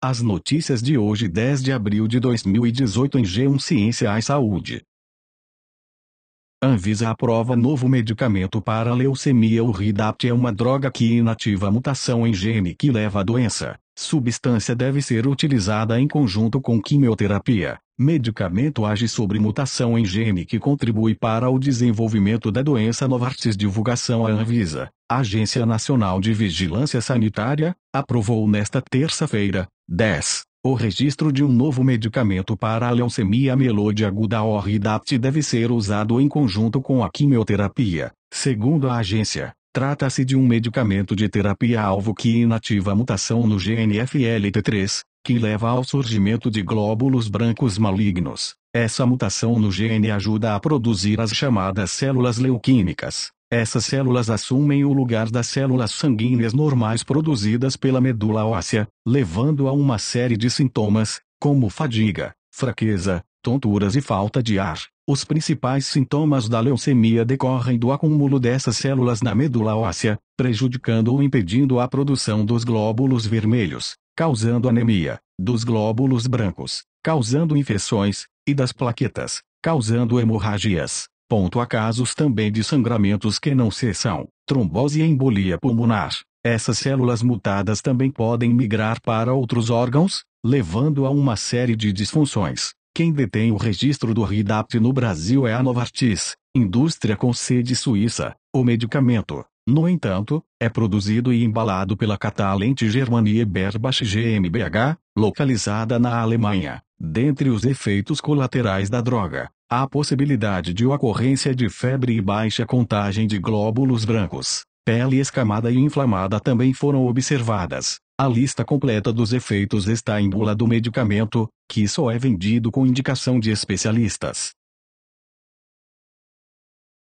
As notícias de hoje, 10 de abril de 2018, em G1 Ciência e Saúde. Anvisa aprova novo medicamento para leucemia. O Rydapt é uma droga que inativa a mutação em gene que leva à doença. Substância deve ser utilizada em conjunto com quimioterapia. Medicamento age sobre mutação em gene que contribui para o desenvolvimento da doença. Novartis. Divulgação. A Anvisa, Agência Nacional de Vigilância Sanitária, aprovou nesta terça-feira, 10, o registro de um novo medicamento para a leucemia mieloide aguda. O Rydapt deve ser usado em conjunto com a quimioterapia. Segundo a agência, trata-se de um medicamento de terapia-alvo que inativa a mutação no gene FLT3, que leva ao surgimento de glóbulos brancos malignos. Essa mutação no gene ajuda a produzir as chamadas células leuquímicas. Essas células assumem o lugar das células sanguíneas normais produzidas pela medula óssea, levando a uma série de sintomas, como fadiga, fraqueza, tonturas e falta de ar. Os principais sintomas da leucemia decorrem do acúmulo dessas células na medula óssea, prejudicando ou impedindo a produção dos glóbulos vermelhos, causando anemia, dos glóbulos brancos, causando infecções, e das plaquetas, causando hemorragias. Há casos também de sangramentos que não cessam, trombose e embolia pulmonar. Essas células mutadas também podem migrar para outros órgãos, levando a uma série de disfunções. Quem detém o registro do Rydapt no Brasil é a Novartis, indústria com sede suíça. O medicamento, no entanto, é produzido e embalado pela Catalent Germania Berbach GmbH, localizada na Alemanha. Dentre os efeitos colaterais da droga, há a possibilidade de ocorrência de febre e baixa contagem de glóbulos brancos. Pele escamada e inflamada também foram observadas. A lista completa dos efeitos está em bula do medicamento, que só é vendido com indicação de especialistas.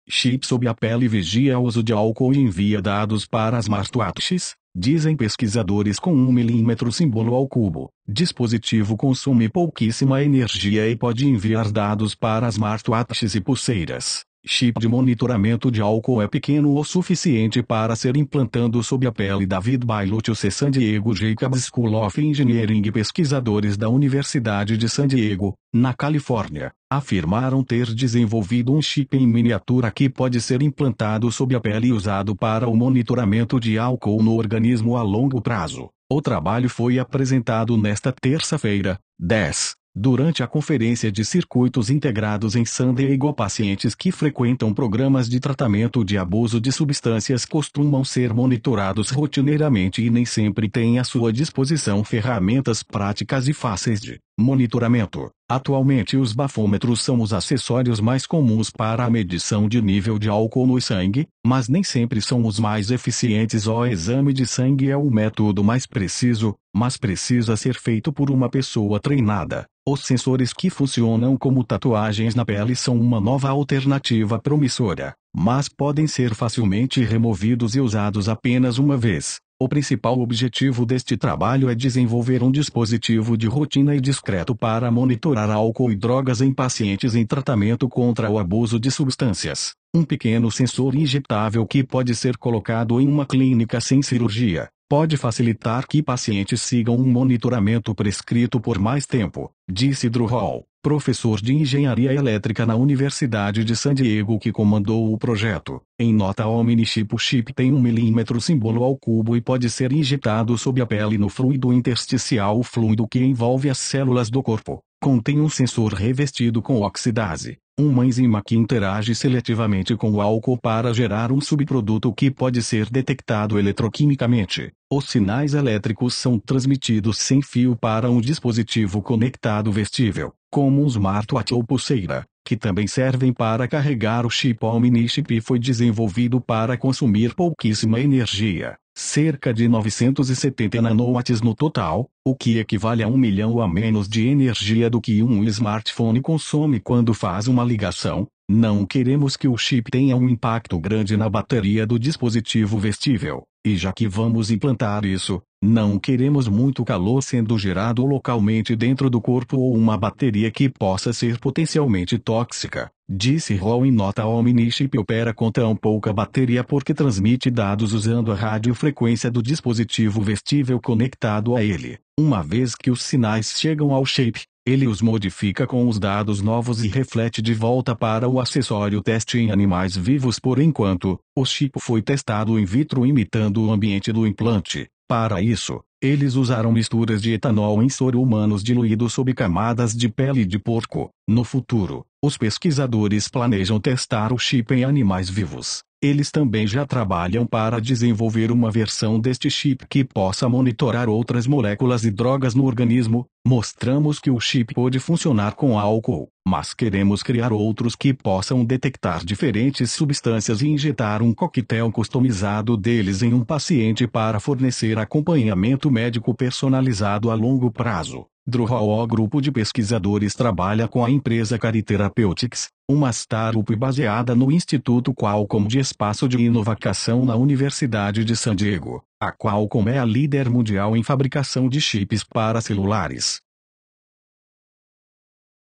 Chip sob a pele vigia o uso de álcool e envia dados para smartwatches, dizem pesquisadores. Com 1 milímetro símbolo ao cubo. Dispositivo consome pouquíssima energia e pode enviar dados para smartwatches e pulseiras. Chip de monitoramento de álcool é pequeno o suficiente para ser implantado sob a pele. David Bailutio, San Diego Jacobs School of Engineering e pesquisadores da Universidade de San Diego, na Califórnia, afirmaram ter desenvolvido um chip em miniatura que pode ser implantado sob a pele e usado para o monitoramento de álcool no organismo a longo prazo. O trabalho foi apresentado nesta terça-feira, 10. Durante a Conferência de Circuitos Integrados em San Diego. Pacientes que frequentam programas de tratamento de abuso de substâncias costumam ser monitorados rotineiramente e nem sempre têm à sua disposição ferramentas práticas e fáceis de monitoramento. Atualmente, os bafômetros são os acessórios mais comuns para a medição de nível de álcool no sangue, mas nem sempre são os mais eficientes. O exame de sangue é o método mais preciso, mas precisa ser feito por uma pessoa treinada. Os sensores que funcionam como tatuagens na pele são uma nova alternativa promissora, mas podem ser facilmente removidos e usados apenas uma vez. O principal objetivo deste trabalho é desenvolver um dispositivo de rotina e discreto para monitorar álcool e drogas em pacientes em tratamento contra o abuso de substâncias. Um pequeno sensor injetável que pode ser colocado em uma clínica sem cirurgia pode facilitar que pacientes sigam um monitoramento prescrito por mais tempo, disse Drew Hall, professor de engenharia elétrica na Universidade de San Diego que comandou o projeto. Em nota, o mini-chip. O chip tem 1 milímetro símbolo ao cubo e pode ser injetado sob a pele no fluido intersticial. O fluido que envolve as células do corpo contém um sensor revestido com oxidase, uma enzima que interage seletivamente com o álcool para gerar um subproduto que pode ser detectado eletroquimicamente. Os sinais elétricos são transmitidos sem fio para um dispositivo conectado vestível, como um smartwatch ou pulseira, que também servem para carregar o chip. O mini-chip foi desenvolvido para consumir pouquíssima energia, cerca de 970 nanowatts no total, o que equivale a 1 milhão a menos de energia do que um smartphone consome quando faz uma ligação. Não queremos que o chip tenha um impacto grande na bateria do dispositivo vestível, e já que vamos implantar isso, não queremos muito calor sendo gerado localmente dentro do corpo ou uma bateria que possa ser potencialmente tóxica, disse Hall em nota. O mini-chip opera com tão pouca bateria porque transmite dados usando a radiofrequência do dispositivo vestível conectado a ele. Uma vez que os sinais chegam ao chip, ele os modifica com os dados novos e reflete de volta para o acessório. Teste em animais vivos. Por enquanto, o chip foi testado in vitro imitando o ambiente do implante. Para isso, eles usaram misturas de etanol em soro humanos diluído sob camadas de pele de porco. No futuro, os pesquisadores planejam testar o chip em animais vivos. Eles também já trabalham para desenvolver uma versão deste chip que possa monitorar outras moléculas e drogas no organismo. Mostramos que o chip pode funcionar com álcool, mas queremos criar outros que possam detectar diferentes substâncias e injetar um coquetel customizado deles em um paciente para fornecer acompanhamento médico personalizado a longo prazo. O grupo de pesquisadores trabalha com a empresa Cari Therapeutics, uma startup baseada no Instituto Qualcomm de Espaço de Inovação na Universidade de San Diego. A Qualcomm é a líder mundial em fabricação de chips para celulares.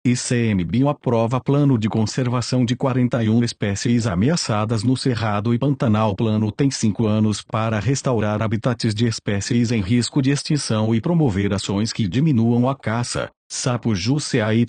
ICMBio aprova plano de conservação de 41 espécies ameaçadas no Cerrado e Pantanal. O plano tem 5 anos para restaurar habitats de espécies em risco de extinção e promover ações que diminuam a caça. Sapo JusceaY,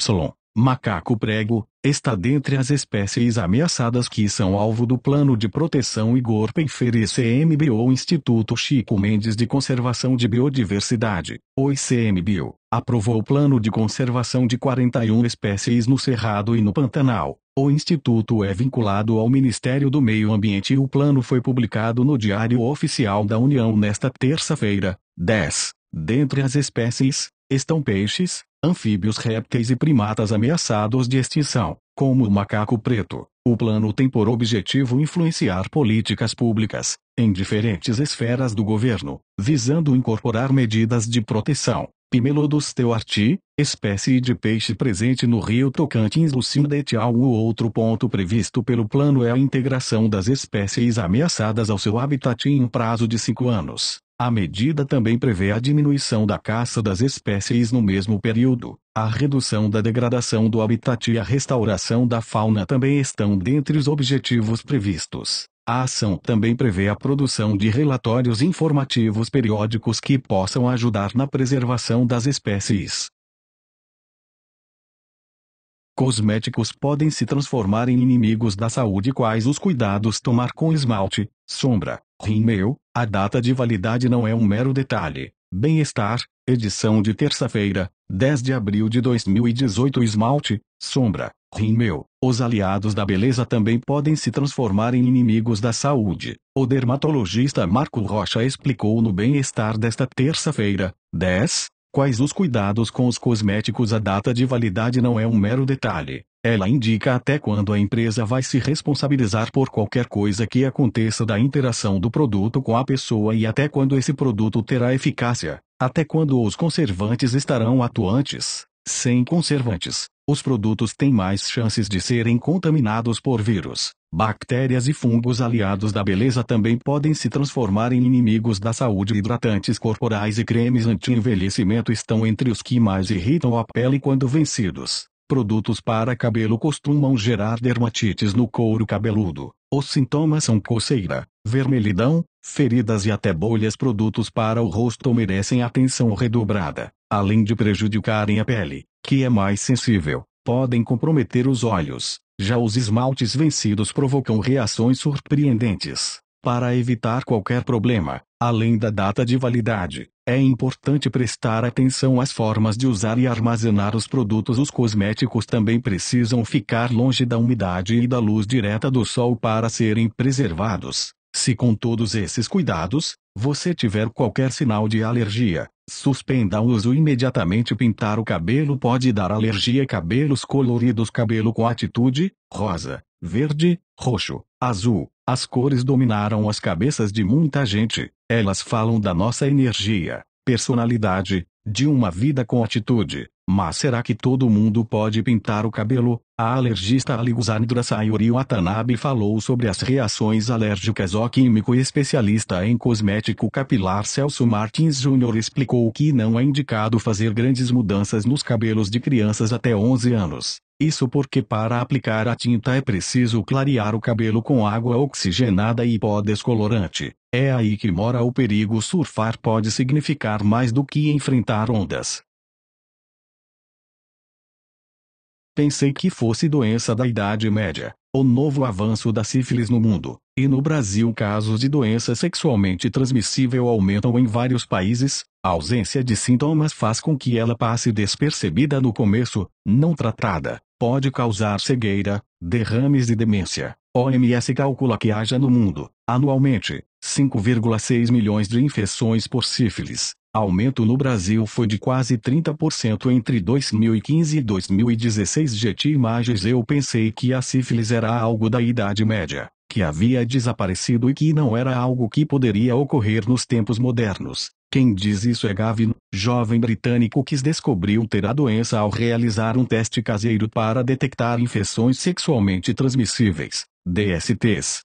macaco prego, está dentre as espécies ameaçadas que são alvo do Plano de Proteção Igor Peifer. ICMBio. Instituto Chico Mendes de Conservação de Biodiversidade. O ICMBio aprovou o Plano de Conservação de 41 espécies no Cerrado e no Pantanal. O instituto é vinculado ao Ministério do Meio Ambiente e o plano foi publicado no Diário Oficial da União nesta terça-feira, 10. Dentre as espécies, estão peixes, anfíbios, répteis e primatas ameaçados de extinção, como o macaco preto. O plano tem por objetivo influenciar políticas públicas, em diferentes esferas do governo, visando incorporar medidas de proteção. Pimelodus stewart, espécie de peixe presente no rio Tocantins. O outro ponto previsto pelo plano é a integração das espécies ameaçadas ao seu habitat em um prazo de 5 anos. A medida também prevê a diminuição da caça das espécies no mesmo período. A redução da degradação do habitat e a restauração da fauna também estão dentre os objetivos previstos. A ação também prevê a produção de relatórios informativos periódicos que possam ajudar na preservação das espécies. Cosméticos podem se transformar em inimigos da saúde. Quais os cuidados tomar com esmalte, sombra, rímel? A data de validade não é um mero detalhe. Bem-estar, edição de terça-feira, 10 de abril de 2018. Esmalte, sombra, rímel. Os aliados da beleza também podem se transformar em inimigos da saúde. O dermatologista Marco Rocha explicou no Bem-estar desta terça-feira, 10. Quais os cuidados com os cosméticos? A data de validade não é um mero detalhe. Ela indica até quando a empresa vai se responsabilizar por qualquer coisa que aconteça da interação do produto com a pessoa e até quando esse produto terá eficácia, até quando os conservantes estarão atuantes. Sem conservantes, os produtos têm mais chances de serem contaminados por vírus, bactérias e fungos. Aliados da beleza também podem se transformar em inimigos da saúde. Hidratantes corporais e cremes anti-envelhecimento estão entre os que mais irritam a pele quando vencidos. Produtos para cabelo costumam gerar dermatites no couro cabeludo. Os sintomas são coceira, vermelhidão, feridas e até bolhas. Produtos para o rosto merecem atenção redobrada. Além de prejudicarem a pele, que é mais sensível, podem comprometer os olhos. Já os esmaltes vencidos provocam reações surpreendentes. Para evitar qualquer problema, além da data de validade, é importante prestar atenção às formas de usar e armazenar os produtos. Os cosméticos também precisam ficar longe da umidade e da luz direta do sol para serem preservados. Se com todos esses cuidados, você tiver qualquer sinal de alergia, suspenda o uso imediatamente. Pintar o cabelo pode dar alergia. Cabelos coloridos. Cabelo com atitude, rosa, verde, roxo, azul. As cores dominaram as cabeças de muita gente. Elas falam da nossa energia, personalidade, de uma vida com atitude. Mas será que todo mundo pode pintar o cabelo? A alergista Alexandra Sayuri Watanabe falou sobre as reações alérgicas. O químico e especialista em cosmético capilar Celso Martins Jr. explicou que não é indicado fazer grandes mudanças nos cabelos de crianças até 11 anos. Isso porque para aplicar a tinta é preciso clarear o cabelo com água oxigenada e pó descolorante. É aí que mora o perigo. Surfar pode significar mais do que enfrentar ondas. Pensei que fosse doença da Idade Média. O novo avanço da sífilis no mundo. E no Brasil, casos de doença sexualmente transmissível aumentam em vários países. A ausência de sintomas faz com que ela passe despercebida no começo, não tratada. Pode causar cegueira, derrames e demência. OMS calcula que haja no mundo, anualmente, 5,6 milhões de infecções por sífilis. Aumento no Brasil foi de quase 30% entre 2015 e 2016. Imagens. Eu pensei que a sífilis era algo da Idade Média, que havia desaparecido e que não era algo que poderia ocorrer nos tempos modernos. Quem diz isso é Gavin, jovem britânico que descobriu ter a doença ao realizar um teste caseiro para detectar infecções sexualmente transmissíveis, DSTs.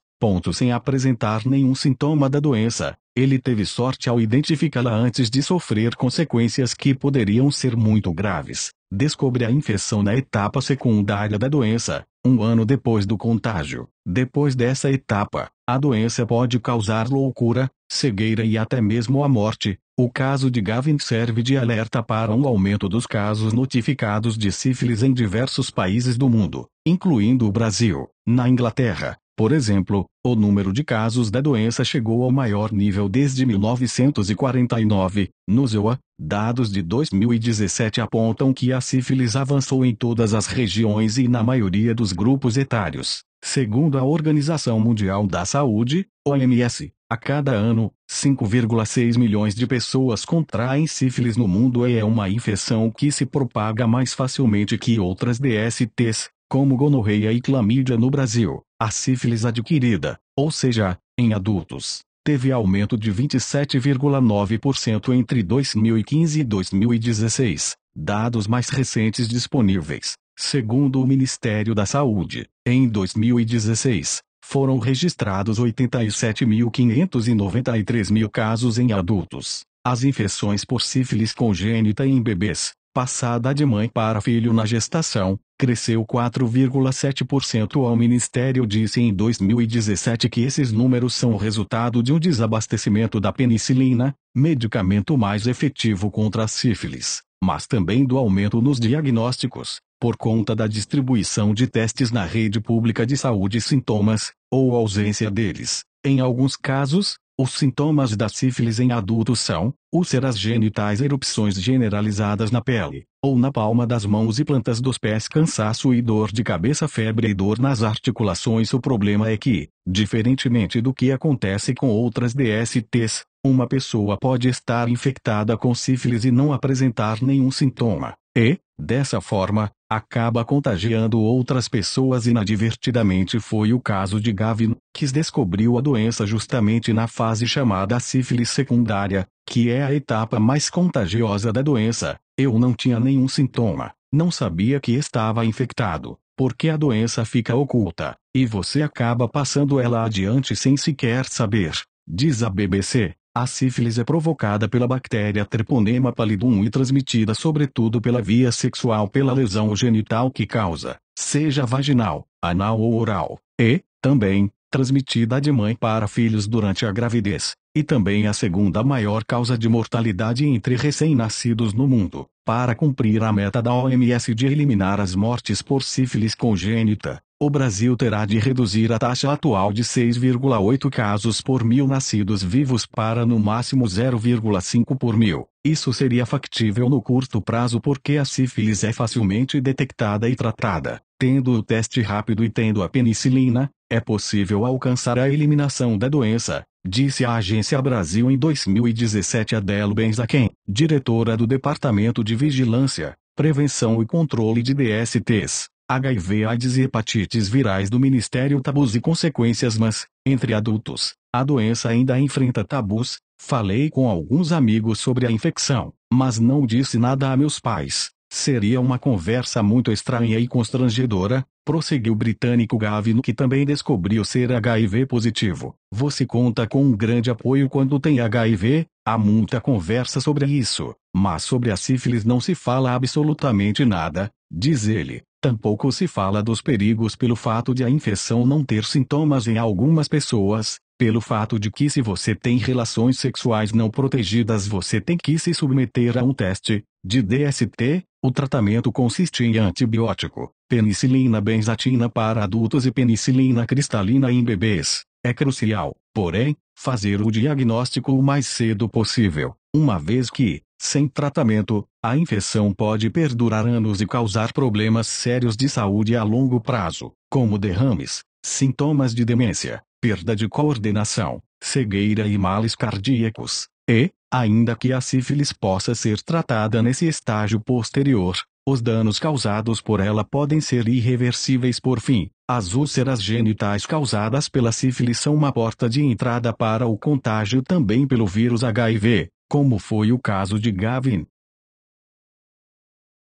Sem apresentar nenhum sintoma da doença, ele teve sorte ao identificá-la antes de sofrer consequências que poderiam ser muito graves. Descobre a infecção na etapa secundária da doença, um ano depois do contágio. Depois dessa etapa, a doença pode causar loucura, cegueira e até mesmo a morte. O caso de Gavin serve de alerta para um aumento dos casos notificados de sífilis em diversos países do mundo, incluindo o Brasil. Na Inglaterra, por exemplo, o número de casos da doença chegou ao maior nível desde 1949. No ZEUA, dados de 2017 apontam que a sífilis avançou em todas as regiões e na maioria dos grupos etários. Segundo a Organização Mundial da Saúde, OMS, a cada ano, 5,6 milhões de pessoas contraem sífilis no mundo e é uma infecção que se propaga mais facilmente que outras DSTs, como gonorreia e clamídia no Brasil. A sífilis adquirida, ou seja, em adultos, teve aumento de 27,9% entre 2015 e 2016, dados mais recentes disponíveis. Segundo o Ministério da Saúde, em 2016, foram registrados 87.593 casos em adultos. As infecções por sífilis congênita em bebês, passada de mãe para filho na gestação, cresceu 4,7%. O Ministério disse em 2017 que esses números são o resultado de um desabastecimento da penicilina, medicamento mais efetivo contra a sífilis, mas também do aumento nos diagnósticos, por conta da distribuição de testes na rede pública de saúde. Sintomas, ou ausência deles. Em alguns casos, os sintomas da sífilis em adultos são úlceras genitais, erupções generalizadas na pele, ou na palma das mãos e plantas dos pés, cansaço e dor de cabeça, febre e dor nas articulações. O problema é que, diferentemente do que acontece com outras DSTs, uma pessoa pode estar infectada com sífilis e não apresentar nenhum sintoma, e, dessa forma, acaba contagiando outras pessoas inadvertidamente. Foi o caso de Gavin, que descobriu a doença justamente na fase chamada sífilis secundária, que é a etapa mais contagiosa da doença. Eu não tinha nenhum sintoma, não sabia que estava infectado, porque a doença fica oculta, e você acaba passando ela adiante sem sequer saber, diz a BBC. A sífilis é provocada pela bactéria Treponema pallidum e transmitida sobretudo pela via sexual, pela lesão genital que causa, seja vaginal, anal ou oral, e, também, transmitida de mãe para filhos durante a gravidez, e também a segunda maior causa de mortalidade entre recém-nascidos no mundo. Para cumprir a meta da OMS de eliminar as mortes por sífilis congênita, o Brasil terá de reduzir a taxa atual de 6,8 casos por mil nascidos vivos para no máximo 0,5 por mil. Isso seria factível no curto prazo porque a sífilis é facilmente detectada e tratada. Tendo o teste rápido e tendo a penicilina, é possível alcançar a eliminação da doença, disse a Agência Brasil em 2017. Adele Benzaquem, diretora do Departamento de Vigilância, Prevenção e Controle de DSTs, HIV/AIDS e hepatites virais do Ministério. Tabus e consequências. Mas, entre adultos, a doença ainda enfrenta tabus. Falei com alguns amigos sobre a infecção, mas não disse nada a meus pais. Seria uma conversa muito estranha e constrangedora, prosseguiu o britânico Gavin, que também descobriu ser HIV positivo. Você conta com um grande apoio quando tem HIV, há muita conversa sobre isso, mas sobre a sífilis não se fala absolutamente nada, diz ele. Tampouco se fala dos perigos pelo fato de a infecção não ter sintomas em algumas pessoas, pelo fato de que se você tem relações sexuais não protegidas você tem que se submeter a um teste de DST. O tratamento consiste em antibiótico, penicilina benzatina para adultos e penicilina cristalina em bebês. É crucial, porém, fazer o diagnóstico o mais cedo possível, uma vez que, sem tratamento, a infecção pode perdurar anos e causar problemas sérios de saúde a longo prazo, como derrames, sintomas de demência, perda de coordenação, cegueira e males cardíacos. E, ainda que a sífilis possa ser tratada nesse estágio posterior, os danos causados por ela podem ser irreversíveis. Por fim, as úlceras genitais causadas pela sífilis são uma porta de entrada para o contágio também pelo vírus HIV, como foi o caso de Gavin.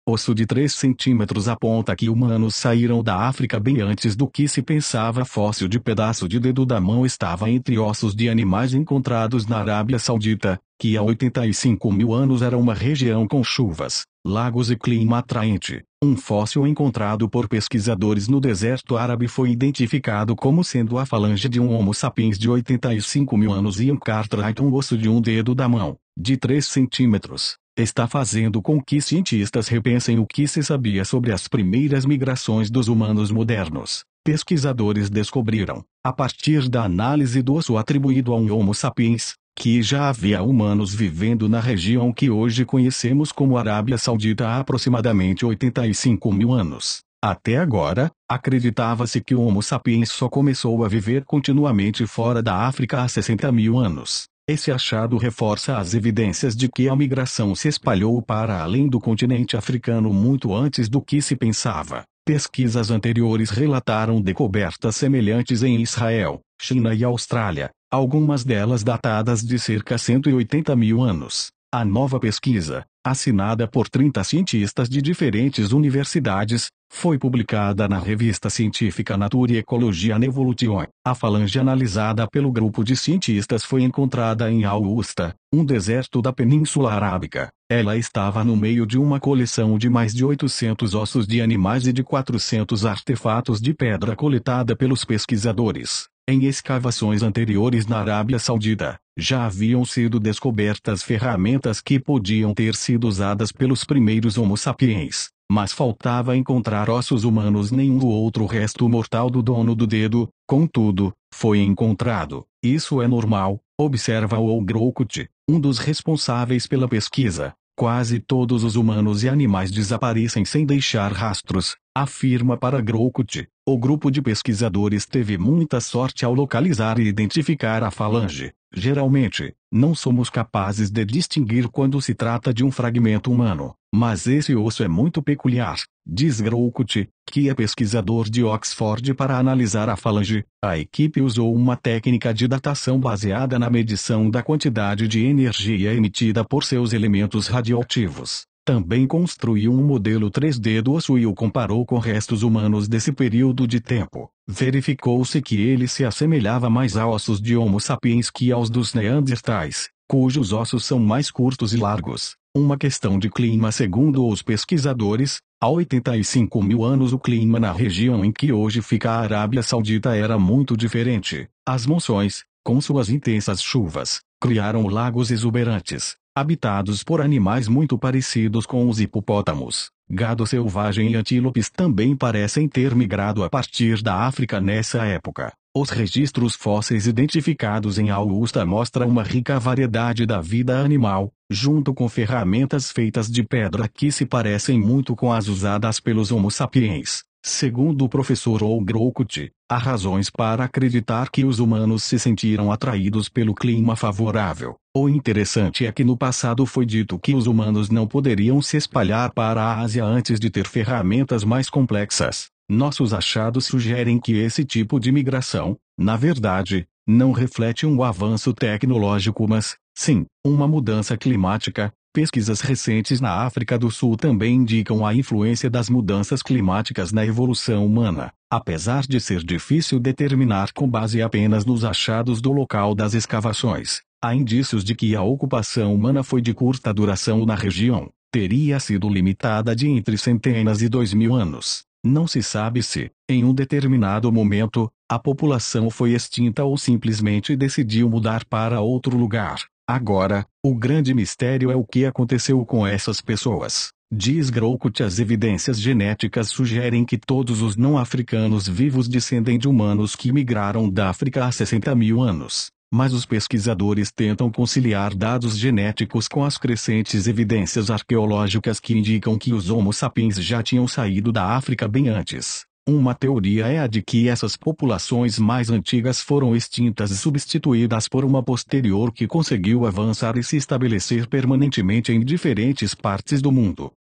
Osso de 3 centímetros aponta que humanos saíram da África bem antes do que se pensava. Fóssil de pedaço de dedo da mão estava entre ossos de animais encontrados na Arábia Saudita, que há 85 mil anos era uma região com chuvas, lagos e clima atraente. Um fóssil encontrado por pesquisadores no deserto árabe foi identificado como sendo a falange de um Homo sapiens de 85 mil anos. Ian Cartwright, um osso de um dedo da mão, de 3 centímetros. Está fazendo com que cientistas repensem o que se sabia sobre as primeiras migrações dos humanos modernos. Pesquisadores descobriram, a partir da análise do osso atribuído a um Homo sapiens, que já havia humanos vivendo na região que hoje conhecemos como Arábia Saudita há aproximadamente 85 mil anos. Até agora, acreditava-se que o Homo sapiens só começou a viver continuamente fora da África há 60 mil anos. Esse achado reforça as evidências de que a migração se espalhou para além do continente africano muito antes do que se pensava. Pesquisas anteriores relataram descobertas semelhantes em Israel, China e Austrália, algumas delas datadas de cerca de 180 mil anos. A nova pesquisa, assinada por 30 cientistas de diferentes universidades, foi publicada na revista científica Nature Ecology and Evolution. A falange analisada pelo grupo de cientistas foi encontrada em Augusta, um deserto da Península Arábica. Ela estava no meio de uma coleção de mais de 800 ossos de animais e de 400 artefatos de pedra coletada pelos pesquisadores. Em escavações anteriores na Arábia Saudita, já haviam sido descobertas ferramentas que podiam ter sido usadas pelos primeiros Homo sapiens, mas faltava encontrar ossos humanos. Nenhum outro resto mortal do dono do dedo, contudo, foi encontrado. Isso é normal, observa Oldrocut, um dos responsáveis pela pesquisa. Quase todos os humanos e animais desaparecem sem deixar rastros, afirma para Grocut. O grupo de pesquisadores teve muita sorte ao localizar e identificar a falange. Geralmente, não somos capazes de distinguir quando se trata de um fragmento humano, mas esse osso é muito peculiar, diz Grocut, que é pesquisador de Oxford. Para analisar a falange, a equipe usou uma técnica de datação baseada na medição da quantidade de energia emitida por seus elementos radioativos. Também construiu um modelo 3D do osso e o comparou com restos humanos desse período de tempo. Verificou-se que ele se assemelhava mais a ossos de Homo sapiens que aos dos Neandertais, cujos ossos são mais curtos e largos. Uma questão de clima. Segundo os pesquisadores, há 85 mil anos o clima na região em que hoje fica a Arábia Saudita era muito diferente. As monções, com suas intensas chuvas, criaram lagos exuberantes, habitados por animais muito parecidos com os hipopótamos. Gado selvagem e antílopes também parecem ter migrado a partir da África nessa época. Os registros fósseis identificados em Augusta mostram uma rica variedade da vida animal, junto com ferramentas feitas de pedra que se parecem muito com as usadas pelos Homo sapiens. Segundo o professor Oldrocut, há razões para acreditar que os humanos se sentiram atraídos pelo clima favorável. O interessante é que no passado foi dito que os humanos não poderiam se espalhar para a Ásia antes de ter ferramentas mais complexas. Nossos achados sugerem que esse tipo de migração, na verdade, não reflete um avanço tecnológico mas, sim, uma mudança climática, Pesquisas recentes na África do Sul também indicam a influência das mudanças climáticas na evolução humana. Apesar de ser difícil determinar com base apenas nos achados do local das escavações, há indícios de que a ocupação humana foi de curta duração na região, teria sido limitada de entre centenas e 2.000 anos. Não se sabe se, em um determinado momento, a população foi extinta ou simplesmente decidiu mudar para outro lugar. Agora, o grande mistério é o que aconteceu com essas pessoas. Diz Groucutt: as evidências genéticas sugerem que todos os não-africanos vivos descendem de humanos que migraram da África há 60.000 anos. Mas os pesquisadores tentam conciliar dados genéticos com as crescentes evidências arqueológicas que indicam que os Homo sapiens já tinham saído da África bem antes. Uma teoria é a de que essas populações mais antigas foram extintas e substituídas por uma posterior que conseguiu avançar e se estabelecer permanentemente em diferentes partes do mundo.